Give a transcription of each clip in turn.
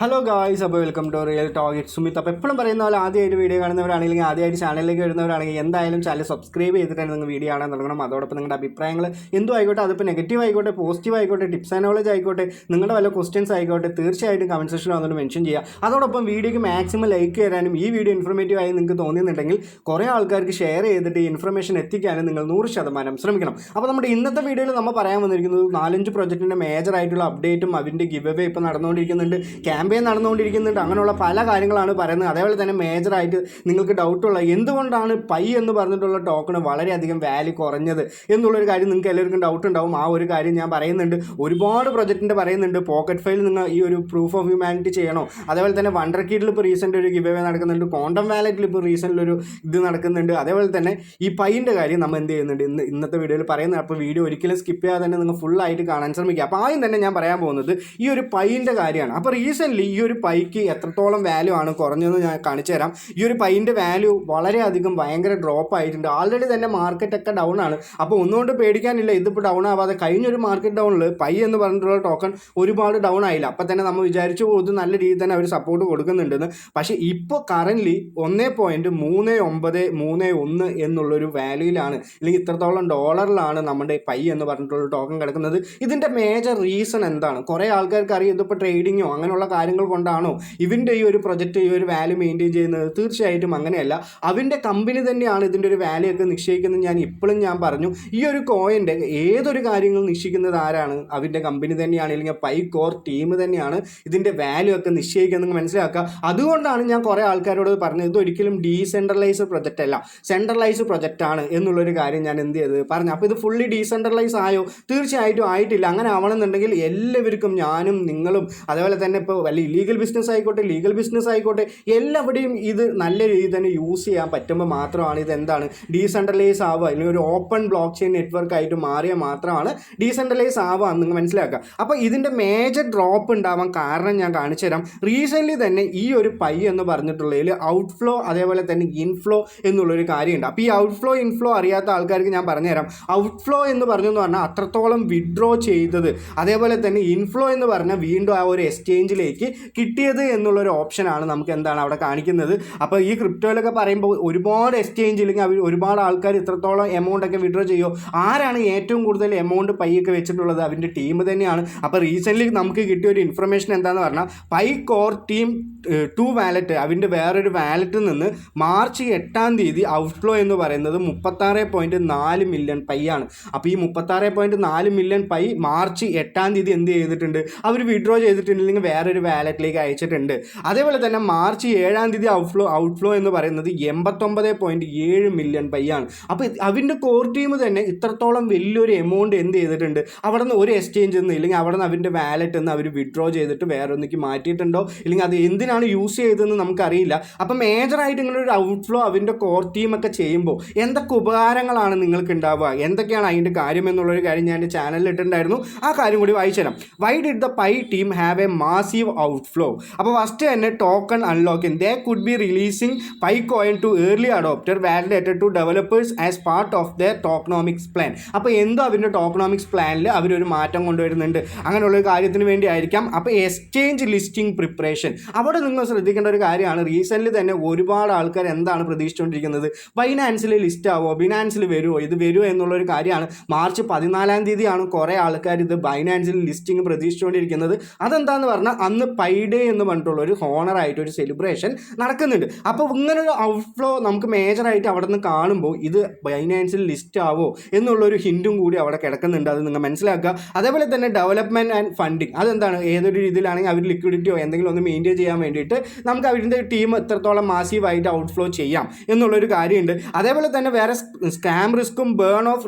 Hello guys, അപ്പോൾ welcome to real talk. It's Sumith. അപ്പോൾ എപ്പോഴും പറയുന്ന പോലെ ആദ്യമായിട്ട് വീഡിയോ കാണുന്നവരാണെങ്കിൽ ആദ്യമായിട്ട് ചാനലിലേക്ക് വരുന്നവരാണെങ്കിൽ എന്തായാലും ചാനൽ സബ്സ്ക്രൈബ് ചെയ്തിട്ടാണ് നിങ്ങൾ വീഡിയോ കാണാൻ തുടങ്ങണം. അതോടൊപ്പം നിങ്ങളുടെ അഭിപ്രായങ്ങൾ എന്തും ആയിക്കോട്ടെ, അതിപ്പോൾ നെഗറ്റീവ് ആയിക്കോട്ടെ, പോസിറ്റീവ് ആയിക്കോട്ടെ, ടിപ്സ് ആൻഡ് നോളജ് ആയിക്കോട്ടെ, നിങ്ങളുടെ വല്ല ക്വസ്റ്റ്യൻസ് ആയിക്കോട്ടെ, തീർച്ചയായിട്ടും കമൻറ്റ് സെക്ഷനിൽ വന്നിട്ട് മെൻഷൻ ചെയ്യുക. അതോടൊപ്പം വീഡിയോയ്ക്ക് മാക്സിമം ലൈക്ക് തരാനും ഈ വീഡിയോ ഇൻഫോർമേറ്റീവ് ആയി നിങ്ങൾക്ക് തോന്നുന്നുണ്ടെങ്കിൽ കുറേ ആൾക്കാർക്ക് ഷെയർ ചെയ്തിട്ട് ഈ ഇൻഫർമേഷൻ എത്തിക്കാനും നിങ്ങൾ 100% ശ്രമിക്കണം. അപ്പോൾ നമ്മുടെ ഇന്നത്തെ വീഡിയോയിൽ നമ്മൾ പറയാൻ വന്നിരിക്കുന്നത് 4-5 പ്രൊജക്റ്റിൻ്റെ മേജർ ആയിട്ടുള്ള അപ്ഡേറ്റും അതിൻ്റെ ഗിവ് അവേ ഇപ്പോൾ നടന്നുകൊണ്ടിരിക്കുന്നുണ്ട്, ക്യാമ്പയിൻ നടന്നുകൊണ്ടിരിക്കുന്നുണ്ട്, അങ്ങനെയുള്ള പല കാര്യങ്ങളാണ് പറയുന്നത്. അതേപോലെ തന്നെ മേജറായിട്ട് നിങ്ങൾക്ക് ഡൗട്ടുള്ള എന്തുകൊണ്ടാണ് പൈ എന്ന് പറഞ്ഞിട്ടുള്ള ടോക്കൺ വളരെയധികം വാല്യൂ കുറഞ്ഞത് എന്നുള്ളൊരു കാര്യം നിങ്ങൾക്ക് എല്ലാവർക്കും ഡൗട്ട് ഉണ്ടാവും. ആ ഒരു കാര്യം ഞാൻ പറയുന്നുണ്ട്. ഒരുപാട് പ്രൊജക്റ്റിൻ്റെ പറയുന്നുണ്ട്. പോക്കറ്റ് ഫയൽ നിങ്ങൾ ഈ ഒരു പ്രൂഫ് ഓഫ് ഹ്യൂമാനിറ്റി ചെയ്യണോ, അതേപോലെ തന്നെ വണ്ടർ കിഡിൽ ഇപ്പോൾ റീസെൻ്റ് ഒരു ഗിവ് അവേ നടക്കുന്നുണ്ട്, ക്വാണ്ടം വാലറ്റിൽ ഇപ്പോൾ റീസെൻ്റിലൊരു ഇത് നടക്കുന്നുണ്ട്. അതേപോലെ തന്നെ ഈ പൈൻ്റെ കാര്യം നമ്മൾ എന്ത് ചെയ്യുന്നുണ്ട് ഇന്നത്തെ വീഡിയോയിൽ പറയുന്നത്. അപ്പോൾ വീഡിയോ ഒരിക്കലും സ്കിപ്പ് ചെയ്യാതെ തന്നെ നിങ്ങൾ ഫുള്ളായിട്ട് കാണാൻ ശ്രമിക്കുക. അപ്പോൾ ആദ്യം തന്നെ ഞാൻ പറയാൻ പോകുന്നത് ഈ ഒരു പൈൻ്റെ കാര്യമാണ്. അപ്പോൾ റീസെൻ്റ്ലി ഈ ഒരു പൈക്ക് എത്രത്തോളം വാല്യൂ ആണ് കുറഞ്ഞതെന്ന് ഞാൻ കാണിച്ചു തരാം. ഈ ഒരു പൈൻ്റെ വാല്യൂ വളരെയധികം ഭയങ്കര ഡ്രോപ്പ് ആയിട്ടുണ്ട്. ആൾറെഡി തന്നെ മാർക്കറ്റൊക്കെ ഡൗൺ ആണ്. അപ്പോൾ ഒന്നുകൊണ്ട് പേടിക്കാനില്ല. ഇതിപ്പോൾ ഡൗൺ ആവാതെ കഴിഞ്ഞൊരു മാർക്കറ്റ് ഡൗണിൽ പൈ എന്ന് പറഞ്ഞിട്ടുള്ള ടോക്കൺ ഒരുപാട് ഡൗൺ ആയില്ല. അപ്പോൾ തന്നെ നമ്മൾ വിചാരിച്ചു പോകുന്നത് നല്ല രീതിയിൽ തന്നെ അവർ സപ്പോർട്ട് കൊടുക്കുന്നുണ്ടെന്ന്. പക്ഷേ ഇപ്പോൾ കറൻ്റ്ലി 1.3931 എന്നുള്ളൊരു വാല്യൂയിലാണ്, അല്ലെങ്കിൽ ഇത്രത്തോളം ഡോളറിലാണ് നമ്മുടെ പൈ എന്ന് പറഞ്ഞിട്ടുള്ള ടോക്കൺ കിടക്കുന്നത്. ഇതിൻ്റെ മേജർ റീസൺ എന്താണ്? കുറേ ആൾക്കാർക്ക് അറിയാം ഇതിപ്പോൾ ട്രേഡിങ്ങോ അങ്ങനെയുള്ള കാര്യങ്ങൾ കൊണ്ടാണോ ഇവൻ്റെ ഈ ഒരു പ്രൊജക്റ്റ് ഈ ഒരു വാല്യൂ മെയിൻറ്റെയിൻ ചെയ്യുന്നത്? തീർച്ചയായിട്ടും അങ്ങനെയല്ല. അവൻ്റെ കമ്പനി തന്നെയാണ് ഇതിൻ്റെ ഒരു വാല്യൂ ഒക്കെ നിശ്ചയിക്കുന്നത്. ഞാൻ പറഞ്ഞു ഈ ഒരു കോയിൻ്റെ ഏതൊരു കാര്യങ്ങൾ നിശ്ചയിക്കുന്നത് ആരാണ്? അവൻ്റെ കമ്പനി തന്നെയാണ്, അല്ലെങ്കിൽ പൈ കോർ ടീം തന്നെയാണ് ഇതിൻ്റെ വാല്യൂ ഒക്കെ നിശ്ചയിക്കുന്നത് മനസ്സിലാക്കുക. അതുകൊണ്ടാണ് ഞാൻ കുറേ ആൾക്കാരോട് പറഞ്ഞത് ഇതൊരിക്കലും ഡീസെൻട്രലൈസ്ഡ് പ്രൊജക്റ്റ് അല്ല, സെൻട്രലൈസ്ഡ് പ്രൊജക്റ്റ് ആണ് എന്നുള്ളൊരു കാര്യം ഞാൻ എന്ത് ചെയ്തത് പറഞ്ഞു. അപ്പോൾ ഇത് ഫുള്ളി ഡീസെൻട്രലൈസ് ആയോ? തീർച്ചയായിട്ടും ആയിട്ടില്ല. അങ്ങനെ ആവണമെന്നുണ്ടെങ്കിൽ എല്ലാവർക്കും, ഞാനും നിങ്ങളും, അതേപോലെ തന്നെ ഇപ്പോൾ വല്ല ഇല്ലീഗൽ ബിസിനസ് ആയിക്കോട്ടെ, ലീഗൽ ബിസിനസ് ആയിക്കോട്ടെ, എല്ലാവിടെയും ഇത് നല്ല രീതിയിൽ തന്നെ യൂസ് ചെയ്യാൻ പറ്റുമ്പോൾ മാത്രമാണ് ഇത് എന്താണ് ഡീസെൻട്രലൈസ് ആവുക, അല്ലെങ്കിൽ ഒരു ഓപ്പൺ ബ്ലോക്ക് ചെയിൻ നെറ്റ്വർക്ക് ആയിട്ട് മാറിയാൽ മാത്രമാണ് ഡീസെൻട്രലൈസ് ആവുക എന്ന് നിങ്ങൾ മനസ്സിലാക്കുക. അപ്പോൾ ഇതിൻ്റെ മേജർ ഡ്രോപ്പ് ഉണ്ടാവാൻ കാരണം ഞാൻ കാണിച്ചു തരാം. റീസെൻ്റ്ലി തന്നെ ഈ ഒരു പൈ എന്ന് പറഞ്ഞിട്ടുള്ളതിൽ ഔട്ട്ഫ്ലോ അതേപോലെ തന്നെ ഇൻഫ്ലോ എന്നുള്ളൊരു കാര്യമുണ്ട്. അപ്പോൾ ഈ ഔട്ട്ഫ്ലോ ഇൻഫ്ലോ അറിയാത്ത ആൾക്കാർക്ക് ഞാൻ പറഞ്ഞുതരാം. ഔട്ട്ഫ്ലോ എന്ന് പറഞ്ഞെന്ന് പറഞ്ഞാൽ അത്രത്തോളം വിഡ്രോ ചെയ്തത്, അതേപോലെ തന്നെ ഇൻഫ്ലോ എന്ന് പറഞ്ഞാൽ വീണ്ടും ആ ഒരു എക്സ്ചേഞ്ചിലേക്ക് കിട്ടിയത് എന്നുള്ളൊരു ഓപ്ഷനാണ് നമുക്ക് എന്താണ് അവിടെ കാണിക്കുന്നത്. അപ്പോൾ ഈ ക്രിപ്റ്റോയിലൊക്കെ പറയുമ്പോൾ ഒരുപാട് എക്സ്ചേഞ്ച്, അല്ലെങ്കിൽ അവർ ഒരുപാട് ആൾക്കാർ ഇത്രത്തോളം എമൗണ്ട് ഒക്കെ വിഡ്രോ ചെയ്യുമോ? ആരാണ് ഏറ്റവും കൂടുതൽ എമൗണ്ട് പൈയൊക്കെ വെച്ചിട്ടുള്ളത്? അവൻ്റെ ടീം തന്നെയാണ്. അപ്പോൾ റീസെൻ്റ്ലി നമുക്ക് കിട്ടിയ ഒരു ഇൻഫർമേഷൻ എന്താണെന്ന് പറഞ്ഞാൽ പൈ കോർ ടീം 2 വാലറ്റ്, അവൻ്റെ വേറൊരു വാലറ്റിൽ നിന്ന് മാർച്ച് 8-ാം തീയതി ഔട്ട്ഫ്ലോ എന്ന് പറയുന്നത് 36.4 മില്യൺ പൈ ആണ്. അപ്പോൾ ഈ 36.4 മില്യൺ പൈ മാർച്ച് 8-ാം തീയതി എന്ത് ചെയ്തിട്ടുണ്ട്? അവർ വിഡ്രോ ചെയ്തിട്ടുണ്ട്, അല്ലെങ്കിൽ വേറൊരു വാലറ്റിലേക്ക് അയച്ചിട്ടുണ്ട്. അതേപോലെ തന്നെ മാർച്ച് 7-ാം തീയതി ഔട്ട്ഫ്ലോ എന്ന് പറയുന്നത് 89.7 മില്യൺ പൈ ആണ്. അപ്പോൾ അവൻ്റെ കോർ ടീം തന്നെ ഇത്രത്തോളം വലിയൊരു എമൗണ്ട് എന്ത് ചെയ്തിട്ടുണ്ട്? അവിടെ നിന്ന് ഒരു എക്സ്ചേഞ്ചിൽ നിന്ന്, ഇല്ലെങ്കിൽ അവിടെ നിന്ന് അവൻ്റെ വാലറ്റിൽ നിന്ന് അവർ വിഡ്രോ ചെയ്തിട്ട് വേറെ ഒന്നിക്ക് മാറ്റിയിട്ടുണ്ടോ, ഇല്ലെങ്കിൽ അത് എന്തിനാണ് യൂസ് ചെയ്തതെന്ന് നമുക്കറിയില്ല. അപ്പം മേജറായിട്ട് ഇങ്ങനൊരു ഔട്ട്ഫ്ലോ അവൻ്റെ കോർ ടീമൊക്കെ ചെയ്യുമ്പോൾ എന്തൊക്കെ ഉപകാരങ്ങളാണ് നിങ്ങൾക്ക് ഉണ്ടാവുക, എന്തൊക്കെയാണ് അതിൻ്റെ കാര്യം എന്നുള്ളൊരു കാര്യം ഞാൻ എൻ്റെ ചാനലിൽ ഇട്ടിട്ടുണ്ടായിരുന്നു. ആ കാര്യം കൂടി വായിച്ചു തരാം. Why did the Pi team have a massive outflow? അപ്പോൾ ഫസ്റ്റ് തന്നെ token unlocking. They could be releasing Pi coin to early adopter validated to developers as part of the tokenomics plan. അപ്പോൾ എന്തോ അവരുടെ ടോക്കണോമിക്സ് പ്ലാനിൽ അവരൊരു മാറ്റം കൊണ്ടുവരുന്നുണ്ട്, അങ്ങനെയുള്ളൊരു കാര്യത്തിന് വേണ്ടി ആയിരിക്കാം. അപ്പോൾ എക്സ്ചേഞ്ച് ലിസ്റ്റിംഗ് പ്രിപ്പറേഷൻ, അവിടെ നിങ്ങൾ ശ്രദ്ധിക്കേണ്ട ഒരു കാര്യമാണ്. റീസെൻ്റ്ലി തന്നെ ഒരുപാട് ആൾക്കാർ എന്താണ് പ്രതീക്ഷിച്ചുകൊണ്ടിരിക്കുന്നത്? ബൈനാൻസിൽ ലിസ്റ്റ് ആവുമോ, ബിനാൻസിൽ വരുമോ, ഇത് വരുമോ എന്നുള്ളൊരു കാര്യമാണ്. മാർച്ച് 14-ാം തീയതിയാണ് കുറേ ആൾക്കാർ ഇത് ബൈനാൻസിൽ ലിസ്റ്റിംഗ് പ്രതീക്ഷിച്ചുകൊണ്ടിരിക്കുന്നത്. അതെന്താണെന്ന് പറഞ്ഞാൽ അന്ന് പൈ ഡേ എന്ന് പറഞ്ഞിട്ടുള്ള ഒരു ഹോണറായിട്ട് ഒരു സെലിബ്രേഷൻ നടക്കുന്നുണ്ട്. അപ്പോൾ ഇങ്ങനൊരു ഔട്ട്ഫ്ലോ നമുക്ക് മേജറായിട്ട് അവിടെ നിന്ന് കാണുമ്പോൾ ഇത് ബൈനാൻസിൽ ലിസ്റ്റ് ആവോ എന്നുള്ളൊരു ഹിൻറ്റും കൂടി അവിടെ കിടക്കുന്നുണ്ട്. അത് നിങ്ങൾ മനസ്സിലാക്കുക. അതേപോലെ തന്നെ ഡെവലപ്മെൻറ്റ് ആൻഡ് ഫണ്ടിങ്, അതെന്താണ് ഏതൊരു രീതിയിലാണെങ്കിൽ അവർ ലിക്വിഡിറ്റിയോ എന്തെങ്കിലും ഒന്ന് മെയിൻറ്റെയിൻ ചെയ്യാൻ വേണ്ടിയിട്ട് നമുക്ക് അവരുടെ ടീം എത്രത്തോളം മാസീവായിട്ട് ഔട്ട്ഫ്ലോ ചെയ്യാം എന്നുള്ളൊരു കാര്യമുണ്ട്. അതേപോലെ തന്നെ വേറെ സ്കാം റിസ്ക്കും ബേൺ ഓഫ്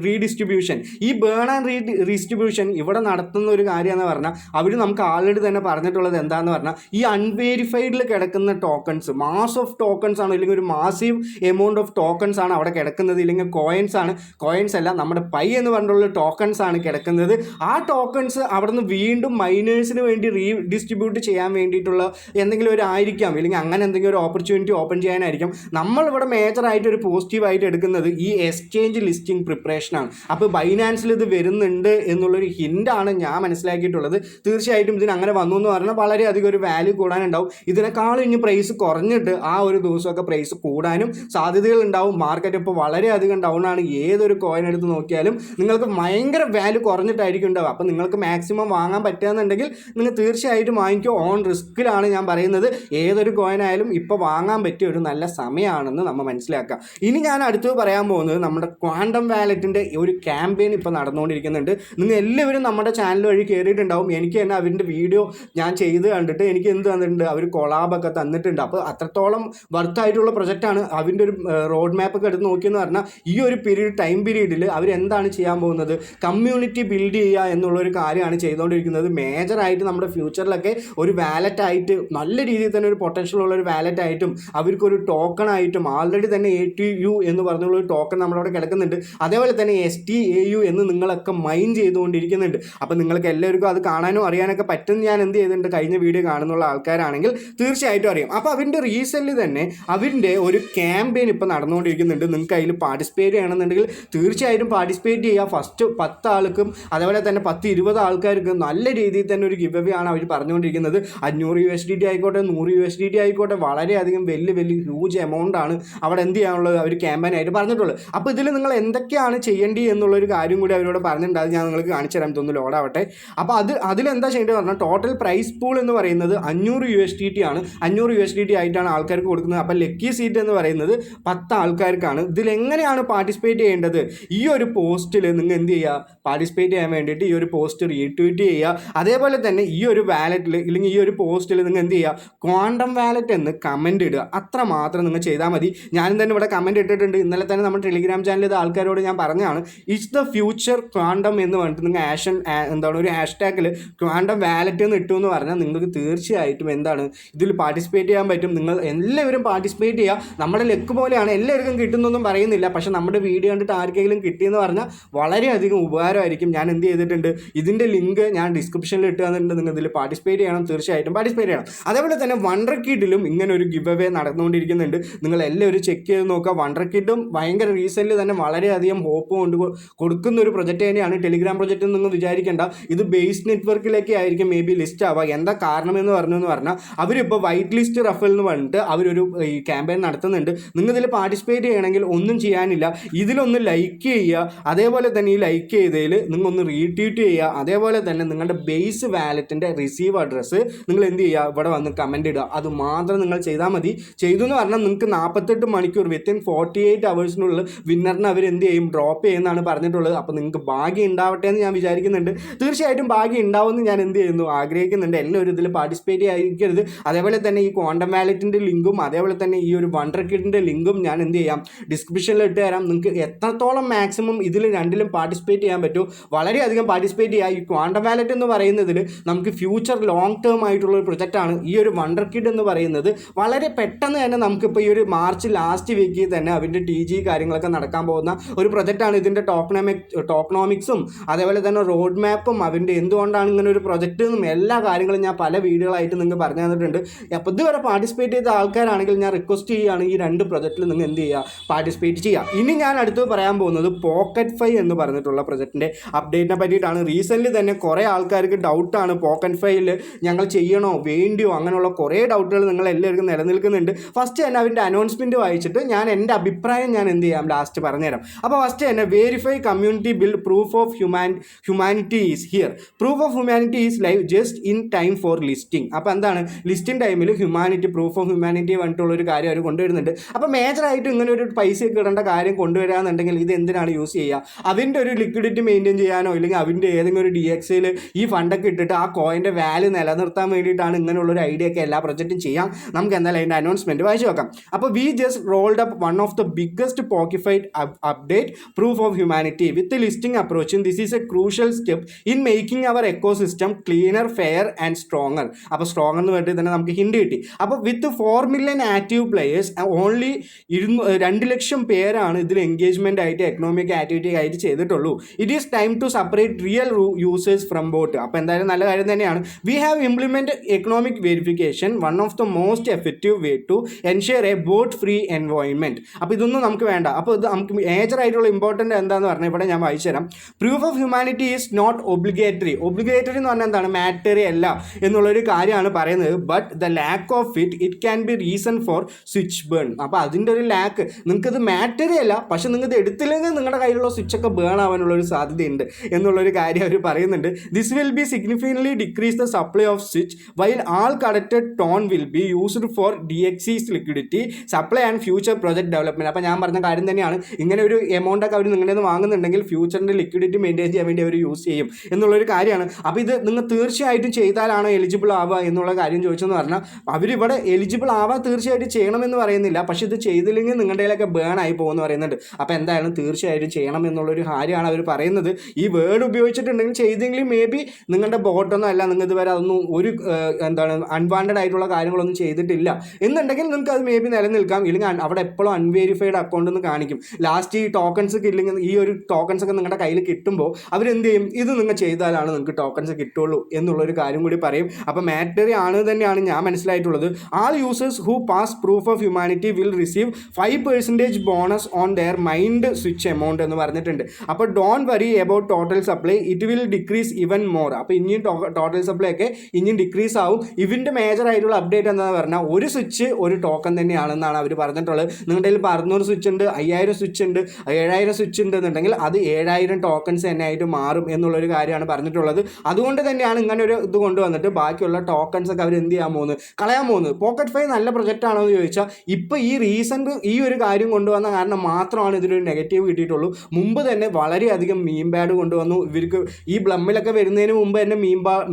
റീഡിസ്ട്രിബ്യൂഷൻ. ഈ ബേൺ ആൻഡ് റീഡിസ്ട്രിബ്യൂഷൻ ഇവിടെ നടത്തുന്ന ഒരു കാര്യമെന്ന് പറഞ്ഞാൽ അവർ നമുക്ക് ആൾറെഡി തന്നെ പറഞ്ഞിട്ടുള്ളത് എന്താണെന്ന് പറഞ്ഞാൽ ഈ അൺവേരിഫൈഡിൽ കിടക്കുന്ന ടോക്കൺസ്, മാസ് ഓഫ് ടോക്കൺസ് ആണ്, അല്ലെങ്കിൽ ഒരു മാസീവ് എമൗണ്ട് ഓഫ് ടോക്കൺസ് ആണ് അവിടെ കിടക്കുന്നത്, ഇല്ലെങ്കിൽ കോയിൻസ് ആണ്. കോയിൻസ് അല്ല, നമ്മുടെ പൈ എന്ന് പറഞ്ഞിട്ടുള്ള ടോക്കൺസ് ആണ് കിടക്കുന്നത്. ആ ടോക്കൺസ് അവിടെ നിന്ന് വീണ്ടും മൈനേഴ്സിന് വേണ്ടി റീഡിസ്ട്രിബ്യൂട്ട് ചെയ്യാൻ വേണ്ടിയിട്ടുള്ള എന്തെങ്കിലും ഒരു ആയിരിക്കാം, ഇല്ലെങ്കിൽ അങ്ങനെ എന്തെങ്കിലും ഒരു ഓപ്പർച്യൂണിറ്റി ഓപ്പൺ ചെയ്യാനായിരിക്കും. നമ്മളിവിടെ മേജറായിട്ട് ഒരു പോസിറ്റീവായിട്ട് എടുക്കുന്നത് ഈ എക്സ്ചേഞ്ച് ലിസ്റ്റിംഗ് പ്രിപ്പറേഷനാണ്. അപ്പോൾ ബൈനാൻസിൽ ഇത് വരുന്നുണ്ട് എന്നുള്ളൊരു ഹിൻ്റാണ് ഞാൻ മനസ്സിലാക്കിയിട്ടുള്ളത്. തീർച്ചയായിട്ടും ഇതിന് അങ്ങനെ വന്നു എന്ന് പറഞ്ഞാൽ വളരെയധികം ഒരു വാല്യൂ കൂടാനുണ്ടാവും. ഇതിനേക്കാളും ഇനി പ്രൈസ് കുറഞ്ഞിട്ട് ആ ഒരു ദിവസമൊക്കെ പ്രൈസ് കൂടാനും സാധ്യതകളുണ്ടാവും. മാർക്കറ്റ് ഇപ്പോൾ വളരെയധികം ഡൗൺ ആണ്. ഏതൊരു കോയിൻ എടുത്ത് നോക്കിയാലും നിങ്ങൾക്ക് ഭയങ്കര വാല്യൂ കുറഞ്ഞിട്ടായിരിക്കും ഉണ്ടാവുക. അപ്പോൾ നിങ്ങൾക്ക് മാക്സിമം വാങ്ങാൻ പറ്റുകയെന്നുണ്ടെങ്കിൽ നിങ്ങൾ തീർച്ചയായിട്ടും വാങ്ങിക്കോ. ഓൺ റിസ്ക്കിലാണ് ഞാൻ പറയുന്നത്. ഏതൊരു കോയിൻ ആയാലും ഇപ്പോൾ വാങ്ങാൻ പറ്റിയ ഒരു നല്ല സമയമാണെന്ന് നമ്മൾ മനസ്സിലാക്കുക. ഇനി ഞാൻ അടുത്ത് പറയാൻ പോകുന്നത് നമ്മുടെ ക്വാണ്ടം വാലറ്റിൻ്റെ ഒരു ക്യാമ്പയിൻ ഇപ്പോൾ നടന്നുകൊണ്ടിരിക്കുന്നുണ്ട്. നിങ്ങൾ എല്ലാവരും നമ്മുടെ ചാനൽ വഴി കയറിയിട്ടുണ്ടാവും. എനിക്ക് തന്നെ അവരുടെ വീഡിയോ ഞാൻ ചെയ്ത് കണ്ടിട്ട് എനിക്ക് എന്ത് തന്നിട്ടുണ്ട്, അവർ കൊളാബൊക്കെ തന്നിട്ടുണ്ട്. അപ്പോൾ അത്രത്തോളം വർത്തായിട്ടുള്ള പ്രൊജക്റ്റാണ്. അവൻ്റെ ഒരു റോഡ് മാപ്പൊക്കെ എടുത്ത് നോക്കിയെന്ന് പറഞ്ഞാൽ ഈ ഒരു ടൈം പീരീഡിൽ അവരെന്താണ് ചെയ്യാൻ പോകുന്നത്, കമ്മ്യൂണിറ്റി ബിൽഡ് ചെയ്യുക എന്നുള്ളൊരു കാര്യമാണ് ചെയ്തുകൊണ്ടിരിക്കുന്നത്. മേജറായിട്ട് നമ്മുടെ ഫ്യൂച്ചറിലൊക്കെ ഒരു വാലറ്റായിട്ട് നല്ല രീതിയിൽ തന്നെ ഒരു പൊട്ടൻഷ്യൽ ഉള്ള ഒരു വാലറ്റായിട്ടും അവർക്കൊരു ടോക്കണായിട്ടും ആൾറെഡി തന്നെ ATU എന്ന് പറഞ്ഞുള്ള ഒരു ടോക്കൺ നമ്മളവിടെ കിടക്കുന്നുണ്ട്. അതേപോലെ തന്നെ STAU എന്ന് നിങ്ങളൊക്കെ മൈൻ ചെയ്തുകൊണ്ടിരിക്കുന്നുണ്ട്. അപ്പോൾ നിങ്ങൾക്ക് എല്ലാവർക്കും അത് കാണാനും അറിയാനൊക്കെ പറ്റും. ഞാൻ എന്ത് ചെയ്തിട്ടുണ്ട്, കഴിഞ്ഞ വീഡിയോ കാണുന്നുള്ള ആൾക്കാരാണെങ്കിൽ തീർച്ചയായിട്ടും അറിയാം. അപ്പോൾ അവൻ്റെ റീസെൻ്റ് തന്നെ അവൻ്റെ ഒരു ക്യാമ്പയിൻ ഇപ്പോൾ നടന്നുകൊണ്ടിരിക്കുന്നുണ്ട്. നിങ്ങൾക്ക് അതിൽ പാർട്ടിസിപ്പേറ്റ് ചെയ്യണമെന്നുണ്ടെങ്കിൽ തീർച്ചയായിട്ടും പാർട്ടിസിപ്പേറ്റ് ചെയ്യുക. ഫസ്റ്റ് 10 ആൾക്കും അതേപോലെ തന്നെ 10-20 ആൾക്കാർക്ക് നല്ല രീതിയിൽ തന്നെ ഒരു ഗിവ് അവേ ആണ് അവർ പറഞ്ഞുകൊണ്ടിരിക്കുന്നത്. 500 USDT ആയിക്കോട്ടെ, 100 USDT ആയിക്കോട്ടെ, വളരെയധികം വലിയ ഹ്യൂജ് എമൗണ്ട് ആണ് അവിടെ എന്ത് ചെയ്യാനുള്ളത് അവർ ക്യാമ്പയിനായിട്ട് പറഞ്ഞിട്ടുള്ളത്. അപ്പോൾ ഇതിൽ നിങ്ങൾ എന്തൊക്കെയാണ് ചെയ്യേണ്ടി എന്നുള്ളൊരു കാര്യം കൂടി അവരോട് പറഞ്ഞിട്ടുണ്ട്. അത് ഞാൻ നിങ്ങൾക്ക് കാണിച്ചു തരാൻ തോന്നുന്നു, ലോഡാവട്ടെ. അപ്പോൾ അതിലെന്താ ചെയ്യേണ്ടത് പറഞ്ഞാൽ ടോട്ടൽ പ്രൈസ് പൂൾ എന്ന് പറയുന്നത് 500 USDT ആണ്. 500 USDT ആയിട്ടാണ് ആൾക്കാർക്ക് കൊടുക്കുന്നത്. അപ്പോൾ ലക്കി സീറ്റ് എന്ന് പറയുന്നത് 10 ആൾക്കാർക്കാണ്. ഇതിലെങ്ങനെയാണ് പാർട്ടിസിപ്പേറ്റ് ചെയ്യേണ്ടത്? ഈ ഒരു പോസ്റ്റിൽ നിങ്ങൾ എന്ത് ചെയ്യുക, പാർട്ടിസിപ്പേറ്റ് ചെയ്യാൻ വേണ്ടിയിട്ട് ഈ ഒരു പോസ്റ്റ് റീട്വീറ്റ് ചെയ്യുക. അതേപോലെ തന്നെ ഈ ഒരു വാലറ്റിൽ ഇല്ലെങ്കിൽ ഈ ഒരു പോസ്റ്റിൽ നിങ്ങൾ എന്ത് ചെയ്യുക, ക്വാണ്ടം വാലറ്റ് എന്ന് കമൻറ്റ് ഇടുക. അത്ര മാത്രം നിങ്ങൾ ചെയ്താൽ മതി. ഞാനും തന്നെ ഇവിടെ കമൻറ്റ് ഇട്ടിട്ടുണ്ട്. ഇന്നലെ തന്നെ നമ്മുടെ ടെലിഗ്രാം ചാനലിൽ ഇത് ആൾക്കാരോട് ഞാൻ പറഞ്ഞതാണ്. ഇറ്റ്സ് ദ ഫ്യൂച്ചർ ക്വാണ്ടം എന്ന് പറഞ്ഞിട്ട് നിങ്ങൾ ഒരു ഹാഷ്ടാഗിൽ ക്വാണ്ടം വാലറ്റ് എന്ന് ഇട്ടു എന്ന് പറഞ്ഞാൽ നിങ്ങൾക്ക് തീർച്ചയായിട്ടും എന്താണ് ഇതിൽ പാർട്ടിസിപ്പേറ്റ് ചെയ്യാൻ പറ്റും. നിങ്ങൾ എല്ലാവരും പാർട്ടിസിപ്പേറ്റ് ചെയ്യുക. നമ്മുടെ ലക്ക് പോലെയാണ്, എല്ലാവർക്കും കിട്ടുന്നൊന്നും പറയുന്നില്ല. പക്ഷേ നമ്മുടെ വീഡിയോ കണ്ടിട്ട് ആർക്കെങ്കിലും കിട്ടിയെന്ന് പറഞ്ഞാൽ വളരെയധികം ഉപകാരമായിരിക്കും. ഞാൻ എന്ത് ചെയ്തിട്ടുണ്ട്, ഇതിൻ്റെ ലിങ്ക് ഞാൻ ഡിസ്ക്രിപ്ഷനിൽ ഇട്ട് തന്നിട്ടുണ്ട്. നിങ്ങൾ ഇതിൽ പാർട്ടിസിപ്പേറ്റ് ചെയ്യണം, തീർച്ചയായിട്ടും പാർട്ടിസിപ്പേറ്റ് ചെയ്യണം. അതേപോലെ തന്നെ വണ്ടർ കിഡിലും ഇങ്ങനെ ഒരു ഗിവ് അവേ നടന്നുകൊണ്ടിരിക്കുന്നുണ്ട്. നിങ്ങൾ എല്ലാവരും ചെക്ക് ചെയ്ത് നോക്കുക. വണ്ടർ കിഡും ഭയങ്കര റീസെൻ്റ് തന്നെ വളരെയധികം ഹോപ്പ് കൊണ്ട് കൊടുക്കുന്ന ഒരു പ്രൊജക്റ്റ് തന്നെയാണ്. ടെലിഗ്രാം പ്രൊജക്റ്റ് നിങ്ങൾ വിചാരിക്കേണ്ട, ഇത് ബേസ് നെറ്റ്വർക്കിലേക്ക് ആയിരിക്കും മേ ബി ലിസ്റ്റ് ആവുക. എന്താ കാരണം എന്ന് പറഞ്ഞാൽ അവരിപ്പോൾ വൈറ്റ് ലിസ്റ്റ് റഫൽ എന്ന് പറഞ്ഞിട്ട് അവരൊരു ഈ ക്യാമ്പയിൻ നടത്തുന്നുണ്ട്. നിങ്ങൾ ഇതിൽ പാർട്ടിസിപ്പേറ്റ് ചെയ്യണമെങ്കിൽ ഒന്നും ചെയ്യാനില്ല, ഇതിലൊന്ന് ലൈക്ക് ചെയ്യുക. അതേപോലെ തന്നെ ഈ ലൈക്ക് ചെയ്തതിൽ നിങ്ങളൊന്ന് റീട്വീറ്റ് ചെയ്യുക. അതേപോലെ തന്നെ നിങ്ങളുടെ ബേസ് വാലറ്റിൻ്റെ റിസീവ് അഡ്രസ്സ് നിങ്ങൾ എന്ത് ചെയ്യുക, ഇവിടെ വന്ന് കമൻറ്റ് ഇടുക. അത് മാത്രം നിങ്ങൾ ചെയ്താൽ മതി. ചെയ്തു എന്ന് പറഞ്ഞാൽ നിങ്ങൾക്ക് 48 മണിക്കൂർ വിത്തിൻ 48 അവേഴ്സിനുള്ളിൽ വിന്നറിന് അവർ എന്ത് ചെയ്യും, ഡ്രോപ്പ് ചെയ്യുന്നതാണ് പറഞ്ഞിട്ടുള്ളത്. അപ്പോൾ നിങ്ങൾക്ക് ഭാഗ്യം ഉണ്ടാവട്ടെ എന്ന് ഞാൻ വിചാരിക്കുന്നുണ്ട്. തീർച്ചയായിട്ടും ഭാഗ്യം ഉണ്ടാവുമെന്ന് ഞാൻ എന്ത് ചെയ്യുന്നു, ആഗ്രഹിക്കുന്നുണ്ട്. എല്ലാവരും ഇതിൽ പാർട്ടിസിപ്പേറ്റ് ചെയ്യിക്കരുത്. അതേപോലെ തന്നെ ഈ ക്വാണ്ടം വാലറ്റിൻ്റെ ലിങ്കും അതേപോലെ തന്നെ ഈ ഒരു വണ്ടർ കിഡിൻ്റെ ലിങ്കും ഞാൻ എന്ത് ചെയ്യാം, ഡിസ്ക്രിപ്ഷനിൽ ഇട്ട് തരാം. നിങ്ങൾക്ക് എത്രത്തോളം മാക്സിമം ഇതിൽ രണ്ടിലും പാർട്ടിസിപ്പേറ്റ് ചെയ്യാൻ പറ്റുമോ വളരെയധികം പാർട്ടിസിപ്പേറ്റ് ചെയ്യുക. ഈ ക്വാണ്ടം വാലറ്റ് എന്ന് പറയുന്നതിൽ നമുക്ക് ഫ്യൂച്ചർ ലോങ് ടേം ആയിട്ടുള്ള ഒരു പ്രൊജക്റ്റാണ്. ഈ ഒരു വണ്ടർ കിഡ് എന്ന് പറയുന്നത് വളരെ പെട്ടെന്ന് തന്നെ നമുക്കിപ്പോൾ ഈ ഒരു മാർച്ച് ലാസ്റ്റ് വീക്കിൽ തന്നെ അതിൻ്റെ TG കാര്യങ്ങളൊക്കെ നടക്കാൻ പോകുന്ന ഒരു പ്രൊജക്റ്റാണ്. ഇതിൻ്റെ ടോക്കണോമിക്സും അതേപോലെ തന്നെ റോഡ് മാപ്പും അതിൻ്റെ എന്തുകൊണ്ടാണ് ഇങ്ങനെ ഒരു പ്രൊജക്റ്റ് എന്നും എല്ലാ കാര്യങ്ങളും ഞാൻ പല വീഡിയോകളായിട്ട് നിങ്ങൾക്ക് പറഞ്ഞു തന്നിട്ടുണ്ട്. അപ്പോൾ ഇതുവരെ പാർട്ടിസിപ്പേറ്റ് ചെയ്ത ആൾക്കാരാണെങ്കിൽ ഞാൻ റിക്വസ്റ്റ് ചെയ്യുകയാണ്, ഈ 2 പ്രൊജക്റ്റിൽ നിങ്ങൾ എന്ത് ചെയ്യുക, പാർട്ടിസിപ്പേറ്റ് ചെയ്യുക. ഇനി ഞാൻ അടുത്ത് പറയാൻ പോകുന്നത് പോക്കറ്റ് ഫൈ എന്ന് പറഞ്ഞിട്ടുള്ള പ്രൊജക്റ്റിൻ്റെ അപ്ഡേറ്റിനെ പറ്റിയിട്ടാണ്. റീസെൻ്റ്ലി തന്നെ കുറേ ആൾക്കാർക്ക് ഡൗട്ടാണ്, പോക്കറ്റ് ഫൈയിൽ ഞങ്ങൾ ചെയ്യണോ വേണ്ടിയോ, അങ്ങനെയുള്ള കുറേ ഡൗട്ടുകൾ നിങ്ങൾ എല്ലാവർക്കും നിലനിൽക്കുന്നുണ്ട്. ഫസ്റ്റ് തന്നെ അതിൻ്റെ അനൗൺസ്മെൻറ്റ് വായിച്ചിട്ട് ഞാൻ എൻ്റെ അഭിപ്രായം ഞാൻ എന്ത് ചെയ്യാം ലാസ്റ്റ് പറഞ്ഞുതരാം. അപ്പോൾ ഫസ്റ്റ് തന്നെ verify community build proof of humanity is here. Proof of humanity is live just in time for listing. അപ്പോൾ എന്താണ്, ലിസ്റ്റിംഗ് ടൈമിൽ പ്രൂഫ് ഓഫ് ഹ്യൂമാനിറ്റി പറഞ്ഞിട്ടുള്ളൊരു കാര്യം അവർ കൊണ്ടുവരുന്നുണ്ട്. അപ്പോൾ മേജറായിട്ട് ഇങ്ങനെ ഒരു പൈസയൊക്കെ ഇടേണ്ട കാര്യം കൊണ്ടുവരാന്നുണ്ടെങ്കിൽ ഇത് എന്തിനാണ് യൂസ് ചെയ്യുക, അതിൻ്റെ ഒരു ലിക്വിഡിറ്റി മെയിൻറ്റെയിൻ ചെയ്യാനോ ഇല്ലെങ്കിൽ അതിൻ്റെ ഏതെങ്കിലും ഒരു DXയിൽ ഈ ഫണ്ടൊക്കെ ഇട്ടിട്ട് ആ കോയിൻ്റെ വാല്യൂ നിലനിർത്താൻ വേണ്ടിയിട്ടാണ് ഇങ്ങനെയുള്ളൊരു ഐഡിയ ഒക്കെ എല്ലാ പ്രൊജക്റ്റും ചെയ്യാം. നമുക്ക് എന്തായാലും അതിൻ്റെ അനൗൺസ്മെൻറ്റ് വായിച്ചു നോക്കാം. അപ്പോൾ we just rolled up one of the biggest pokified update proof of humanity with listing അപ്രോച്ചും. This is a crucial step in making our ecosystem cleaner, fair and stronger. അപ്പോൾ സ്ട്രോങ് എന്ന് പറഞ്ഞിട്ട് തന്നെ നമുക്ക് ഹിൻഡ് കിട്ടി. അപ്പോൾ with 4 million active players only 2 lakh പേരാണ് ഇതിൽ എൻഗേജ്മെൻ്റ് ആയിട്ട് എക്കണോമിക് ആക്ടിവിറ്റി ആയിട്ട് ചെയ്തിട്ടുള്ളൂ. It is time to separate real users from bot. അപ്പോൾ എന്തായാലും നല്ല കാര്യം തന്നെയാണ്. We have implement economic verification, one of the most effective way to ensure a bot free environment. അപ്പോൾ ഇതൊന്നും നമുക്ക് വേണ്ട. അപ്പോൾ ഇത് നമുക്ക് മേജറായിട്ടുള്ള ഇമ്പോർട്ടൻ്റ് എന്താണെന്ന് പറഞ്ഞാൽ ഇവിടെ ഞാൻ വായിച്ചു തരാം. Proof of humanity is not obligatory. Obligatory എന്ന് പറഞ്ഞാൽ എന്താണ്, മാറ്ററി അല്ല അല്ല എന്നുള്ളൊരു കാര്യമാണ് പറയുന്നത്. But the lack of it can be reason for switch burn. അപ്പോൾ അതിൻ്റെ ഒരു ലാക്ക് നിങ്ങൾക്കത് മാറ്ററേ അല്ല, പക്ഷെ നിങ്ങൾക്ക് എടുത്തില്ലെങ്കിൽ നിങ്ങളുടെ കയ്യിലുള്ള സ്വിച്ചൊക്കെ ബേൺ ആവാനുള്ളൊരു സാധ്യതയുണ്ട് എന്നുള്ളൊരു കാര്യം അവർ പറയുന്നുണ്ട്. This will be significantly decrease the supply off switch while all connected tone will be used for DXC's liquidity supply and future project development. അപ്പോൾ ഞാൻ പറഞ്ഞ കാര്യം തന്നെയാണ്, ഇങ്ങനെ ഒരു എമൗണ്ട് ഒക്കെ അവർ നിങ്ങളുടെ നിന്ന് വാങ്ങുന്നുണ്ടെങ്കിൽ ഫ്യൂച്ചറിൻ്റെ ലിക്വിഡിറ്റി മെയിൻറ്റെയിൻ ചെയ്യാൻ വേണ്ടി അവർ യൂസ് ചെയ്യും എന്നുള്ളൊരു കാര്യമാണ്. അപ്പോൾ ഇത് നിങ്ങൾ തീർച്ചയായിട്ടും ചെയ്താലാണോ എലിജിബിൾ ആവുക എന്നുള്ള കാര്യം ചോദിച്ചെന്ന് പറഞ്ഞാൽ അവരിവിടെ എലിജിബിൾ ആവാൻ തീർച്ചയായിട്ടും ചെയ്യണമെന്ന് പറയുന്നില്ല, പക്ഷേ ഇത് ചെയ്തില്ലെങ്കിൽ നിങ്ങളുടെ കയ്യിലൊക്കെ ബേൺ ആയി പോകുമെന്ന് പറയുന്നുണ്ട്. അപ്പോൾ എന്തായാലും തീർച്ചയായിട്ടും ചെയ്യണം എന്നുള്ളൊരു കാര്യമാണ് അവർ പറയുന്നത്. ഈ വേർഡ് ഉപയോഗിച്ചിട്ടുണ്ടെങ്കിൽ ചെയ്തെങ്കിൽ മേ ബി നിങ്ങളുടെ ബോട്ടൊന്നും അല്ല, നിങ്ങൾ ഇതുവരെ അതൊന്നും ഒരു അൺവാണ്ടഡ് ആയിട്ടുള്ള കാര്യങ്ങളൊന്നും ചെയ്തിട്ടില്ല എന്നുണ്ടെങ്കിൽ നിങ്ങൾക്ക് അത് മേ ബി നിലനിൽക്കാം. ഇല്ലെങ്കിൽ അവിടെ എപ്പോഴും അൺവെരിഫൈഡ് അക്കൗണ്ട് എന്ന് കാണിക്കും. ലാസ്റ്റ് ഈ ടോക്കൺസ് ഒക്കെ ഇല്ലെങ്കിൽ ഈ ഒരു ടോക്കൺസ് ഒക്കെ നിങ്ങളുടെ കയ്യിൽ കിട്ടുമ്പോൾ അവരെന്ത് ചെയ്യും, ഇത് നിങ്ങൾ ചെയ്താലാണ് നിങ്ങൾക്ക് ടോക്കൺസ് കിട്ടുള്ളൂ എന്നുള്ളൊരു കാര്യം കൂടി പറയും. അപ്പോൾ മാറ്ററി ആണ് തന്നെയാണ് ഞാൻ മനസ്സിലായിട്ടുള്ളത്. All users who pass proof of humanity will receive 5% bonus on their mind switch amount എന്ന് പറഞ്ഞിട്ടുണ്ട്. അപ്പോൾ don't worry about total supply, it will decrease even more. അപ്പോൾ ഇനിയും ടോട്ടൽ സപ്ലൈ ഒക്കെ ഇനിയും ഡിക്രീസ് ആവും. ഇതിൻ്റെ മേജർ ആയിട്ടുള്ള അപ്ഡേറ്റ് എന്താണെന്ന് പറഞ്ഞാൽ ഒരു സ്വിച്ച് ഒരു ടോക്കൺ തന്നെയാണെന്നാണ് അവർ പറഞ്ഞിട്ടുള്ളത്. നിങ്ങളുടെ കയ്യിൽ 600 സ്വിച്ച് ഉണ്ട്, 5000 സ്വിച്ച് ഉണ്ട്, 7000 സ്വിച്ച് ഉണ്ട് എന്നുണ്ടെങ്കിൽ അത് 7000 ടോക്കൺസ് തന്നെ ആയിട്ട് മാറും എന്നുള്ളൊരു കാര്യമാണ് പറഞ്ഞിട്ടുള്ളത്. അതുകൊണ്ട് തന്നെയാണ് ഇങ്ങനെ ഒരു ഇത് കൊണ്ടുവന്നിട്ട് ബാക്കിയുള്ള ടോക്കൺസ് ഒക്കെ അവർ എന്ത് ചെയ്യാൻ പോകുന്നത്, കളയാൻ പോകുന്നത്. പോക്കറ്റ് ഫൈ നല്ല പ്രൊജക്റ്റ് ആണോ എന്ന് ചോദിച്ചാൽ ഇപ്പോൾ ഈ റീസെൻറ്റ് ഈ ഒരു കാര്യം കൊണ്ടുവന്ന കാരണം മാത്രമാണ് ഇതിലൊരു നെഗറ്റീവ് കിട്ടിയിട്ടുള്ളൂ. മുമ്പ് തന്നെ വളരെയധികം മീം ബാഡ് കൊണ്ടുവന്നു. ഇവർക്ക് ഈ ബ്ലമ്മിലൊക്കെ വരുന്നതിന് മുമ്പ് തന്നെ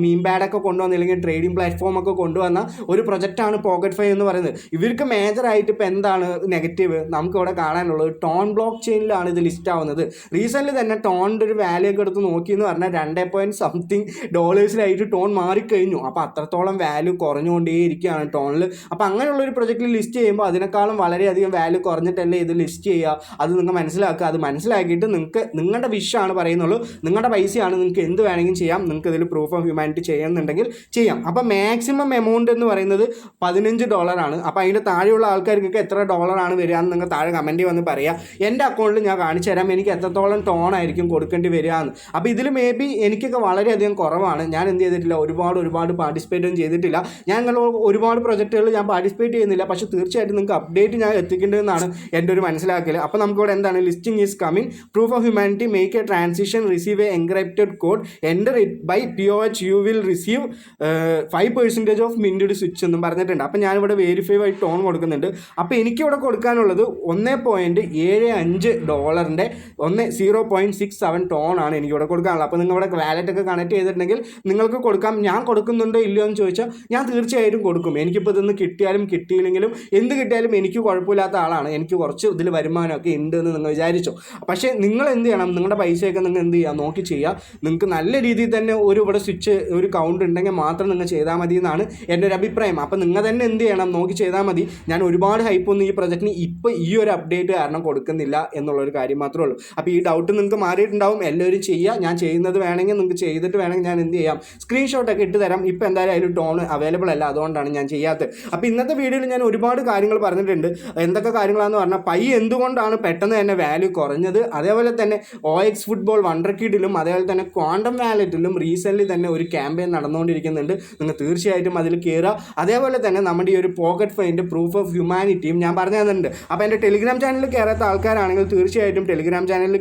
മീം ബാഡൊക്കെ കൊണ്ടുവന്നില്ലെങ്കിൽ ട്രേഡിംഗ് പ്ലാറ്റ്ഫോം ഒക്കെ കൊണ്ടുവന്ന ഒരു പ്രൊജക്റ്റാണ് പോക്കറ്റ് ഫൈ എന്ന് പറയുന്നത്. ഇവർക്ക് മേജറായിട്ട് ഇപ്പോൾ എന്താണ് നെഗറ്റീവ് നമുക്കിവിടെ കാണാനുള്ളത്, ടോൺ ബ്ലോക്ക് ചെയിനിലാണ് ഇത് ലിസ്റ്റ് ആവുന്നത്. റീസെൻ്റ്ലി തന്നെ ടോണിൻ്റെ ഒരു വാല്യൂ ഒക്കെ എടുത്ത് നോക്കിയെന്ന് പറഞ്ഞാൽ $2.something ടോൺ മാറിക്കഴിഞ്ഞു. അപ്പോൾ അത്രത്തോളം വാല്യൂ കുറഞ്ഞുകൊണ്ടേയിരിക്കുകയാണ് ടോണിൽ. അപ്പോൾ അങ്ങനെയുള്ളൊരു പ്രൊജക്റ്റിൽ ലിസ്റ്റ് ചെയ്യുമ്പോൾ അതിനേക്കാളും വളരെയധികം വാല്യൂ കുറഞ്ഞിട്ടല്ലേ ഇത് ലിസ്റ്റ് ചെയ്യുക. അത് നിങ്ങൾ മനസ്സിലാക്കുക. അത് മനസ്സിലാക്കിയിട്ട് നിങ്ങൾക്ക് നിങ്ങളുടെ വിഷാണ് പറയുന്നുള്ളൂ, നിങ്ങളുടെ പൈസയാണ്, നിങ്ങൾക്ക് എന്ത് വേണമെങ്കിലും ചെയ്യാം. നിങ്ങൾക്ക് ഇതിൽ പ്രൂഫ് ഓഫ് ഹ്യൂമാനിറ്റി ചെയ്യുന്നുണ്ടെങ്കിൽ ചെയ്യാം. അപ്പോൾ മാക്സിമം എമൗണ്ട് എന്ന് പറയുന്നത് $15. അപ്പോൾ അതിൻ്റെ താഴെയുള്ള ആൾക്കാർക്കൊക്കെ എത്ര ഡോളറാണ് വരിക എന്ന് നിങ്ങൾ താഴെ കമൻറ്റ് വന്ന് പറയുക. എൻ്റെ അക്കൗണ്ടിൽ ഞാൻ കാണിച്ചു തരാം എനിക്ക് എത്രത്തോളം ടോൺ ആയിരിക്കും കൊടുക്കേണ്ടി വരിക എന്ന്. അപ്പോൾ ഇതിൽ മേ ബി എനിക്കൊക്കെ വളരെയധികം കുറവാണ്. ഞാൻ എന്ത് ചെയ്തിട്ടില്ല, ഒരുപാട് പാർട്ടിസിപ്പേറ്റ് ഒന്നും ചെയ്തിട്ടില്ല. ഞാൻ അങ്ങനെ ഒരുപാട് പ്രൊജക്റ്റുകളിൽ ഞാൻ പാർട്ടിസിപ്പേറ്റ് ചെയ്യുന്നില്ല. പക്ഷേ തീർച്ചയായിട്ടും നിങ്ങൾക്ക് അപ്ഡേറ്റ് ഞാൻ എത്തിക്കേണ്ടതെന്നാണ് എൻ്റെ ഒരു മനസ്സിലാക്കൽ. അപ്പോൾ നമുക്കിവിടെ എന്താണ്, listing is coming, proof of humanity, make a transition, receive a encrypted code, enter it by POH, you will receive 5% of minted switch എന്നും പറഞ്ഞിട്ടുണ്ട്. അപ്പോൾ ഞാനിവിടെ വെരിഫൈ ആയി ടോൺ കൊടുക്കുന്നുണ്ട്. അപ്പോൾ എനിക്കിവിടെ കൊടുക്കാനുള്ളത് $1.75 0.67 ടോൺ ആണ് എനിക്കിവിടെ കൊടുക്കാനുള്ളത്. അപ്പോൾ നിങ്ങളിവിടെ വാലറ്റൊക്കെ കണക്ട് ചെയ്തിട്ടുണ്ടെങ്കിൽ നിങ്ങൾക്ക് കൊടുക്കാം. ഞാൻ കൊടുക്കുന്നുണ്ടോ ഇല്ലയോ എന്ന് ചോദിച്ചാൽ ഞാൻ തീർച്ചയായിട്ടും കൊടുക്കും. എനിക്കിപ്പോൾ ഇതൊന്ന് കിട്ടിയാലും കിട്ടിയില്ലെങ്കിലും എന്ത് കിട്ടിയാലും എനിക്ക് കുഴപ്പമില്ലാത്ത ആളാണ്. എനിക്ക് കുറച്ച് ഇതിൽ വരുമാനമൊക്കെ ഉണ്ട് എന്ന് നിങ്ങൾ വിചാരിച്ചോ. പക്ഷേ നിങ്ങൾ എന്ത് ചെയ്യണം, നിങ്ങളുടെ പൈസയൊക്കെ നിങ്ങൾ എന്ത് ചെയ്യുക, നോക്കി ചെയ്യുക. നിങ്ങൾക്ക് നല്ല രീതിയിൽ തന്നെ ഇവിടെ സ്വിച്ച് ഒരു കൗണ്ട് ഉണ്ടെങ്കിൽ മാത്രം നിങ്ങൾ ചെയ്താൽ മതി എന്നാണ് എൻ്റെ ഒരു അഭിപ്രായം. അപ്പോൾ നിങ്ങൾ തന്നെ എന്ത് ചെയ്യണം, നോക്കി ചെയ്താൽ മതി. ഞാൻ ഒരുപാട് ഹൈപ്പൊന്നും ഈ പ്രൊജക്റ്റിന് ഇപ്പോൾ ഈ ഒരു അപ്ഡേറ്റ് കാരണം കൊടുക്കുന്നില്ല എന്നുള്ളൊരു കാര്യം മാത്രമേ ഉള്ളൂ. അപ്പോൾ ഈ ഡൗട്ട് നിങ്ങൾക്ക് മാറിയിട്ടുണ്ടാവും. എല്ലാവരും ചെയ്യുക. ഞാൻ ചെയ്യുന്നത് വേണമെങ്കിൽ നിങ്ങൾക്ക് ചെയ്തിട്ട് വേണമെങ്കിൽ ഞാൻ എന്ത് ചെയ്യാം, സ്ക്രീൻഷോട്ടൊക്കെ ഇട്ട് തരാം. ഇപ്പോൾ എന്തായാലും അതിൽ ടോൺ അവൈലബിൾ അല്ല, അതുകൊണ്ടാണ് ഞാൻ ചെയ്യാത്തത്. അപ്പോൾ ഇന്നത്തെ വീഡിയോയിൽ ഞാൻ ഒരുപാട് കാര്യങ്ങൾ പറഞ്ഞിട്ടുണ്ട്. എന്തൊക്കെ കാര്യങ്ങളാണെന്ന് പറഞ്ഞാൽ പൈ എന്തുകൊണ്ടാണ് പെട്ടെന്ന് തന്നെ വാല്യൂ കുറഞ്ഞത്, അതേപോലെ തന്നെ OX ഫുട്ബോൾ വണ്ടർ കിഡിലും അതേപോലെ തന്നെ ക്വാണ്ടം വാലറ്റിലും റീസെൻ്റ്ലി തന്നെ ഒരു ക്യാമ്പയിൻ നടന്നുകൊണ്ടിരിക്കുന്നുണ്ട്. നിങ്ങൾ തീർച്ചയായിട്ടും അതിൽ കയറുക. അതേപോലെ തന്നെ നമ്മുടെ ഈ ഒരു പോക്കറ്റ് ഫൈൻ്റെ പ്രൂഫ് ഓഫ് ഹ്യൂമാനിറ്റിയും ഞാൻ പറഞ്ഞു തന്നിട്ടുണ്ട്. അപ്പോൾ എൻ്റെ ടെലിഗ്രാം ചാനലിൽ കയറാത്ത ആൾക്കാരാണെങ്കിൽ തീർച്ചയായിട്ടും ടെലിഗ്രാം ചാനലിൽ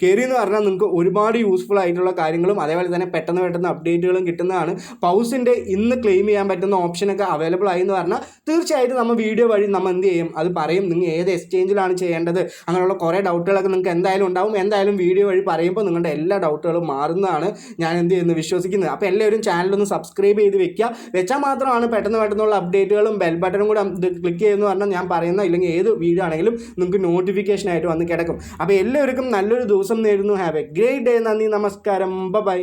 കയറി എന്ന് പറഞ്ഞാൽ നിങ്ങൾക്ക് ഒരുപാട് യൂസ്ഫുൾ ആയിട്ടുള്ള കാര്യങ്ങളും അതേപോലെ തന്നെ പെട്ടെന്ന് അപ്ഡേറ്റുകളും കിട്ടുന്നതാണ്. പൗസിൻ്റെ ഇന്ന് ക്ലെയിം ചെയ്യാൻ പറ്റുന്ന ഓപ്ഷനൊക്കെ അവൈലബിൾ ആയി എന്ന് പറഞ്ഞാൽ തീർച്ചയായിട്ടും നമ്മൾ വീഡിയോ വഴി നമ്മൾ എന്ത് ചെയ്യും, അത് പറയും. നിങ്ങൾ ഏത് എക്സ്ചേഞ്ചിലാണ് ചെയ്യേണ്ടത്, അങ്ങനെയുള്ള കുറേ ഡൗട്ടുകളൊക്കെ നിങ്ങൾക്ക് എന്തായാലും ഉണ്ടാവും. എന്തായാലും വീഡിയോ വഴി പറയുമ്പോൾ നിങ്ങളുടെ എല്ലാ ഡൗട്ടുകളും മാറുന്നതാണ് ഞാൻ എന്ത് ചെയ്യുന്നു വിശ്വസിക്കുന്നത്. അപ്പോൾ എല്ലാവരും ചാനലൊന്ന് സബ്സ്ക്രൈബ് ചെയ്ത് വെച്ചാൽ മാത്രമാണ് പെട്ടെന്നുള്ള അപ്ഡേറ്റുകളും ബെൽ ബട്ടണും കൂടെ ക്ലിക്ക് ചെയ്യുമെന്ന് പറഞ്ഞാൽ ഞാൻ പറയുന്ന ഇല്ലെങ്കിൽ ഏത് വീഡിയോ ആണെങ്കിലും നിങ്ങൾക്ക് നോട്ടിഫിക്കേഷൻ ആയിട്ട് വന്ന് കിടക്കും. അപ്പോൾ എല്ലാവർക്കും നല്ലൊരു ദിവസം നേരുന്നു. Have A great day. നന്ദി, നമസ്കാരം, ബൈ.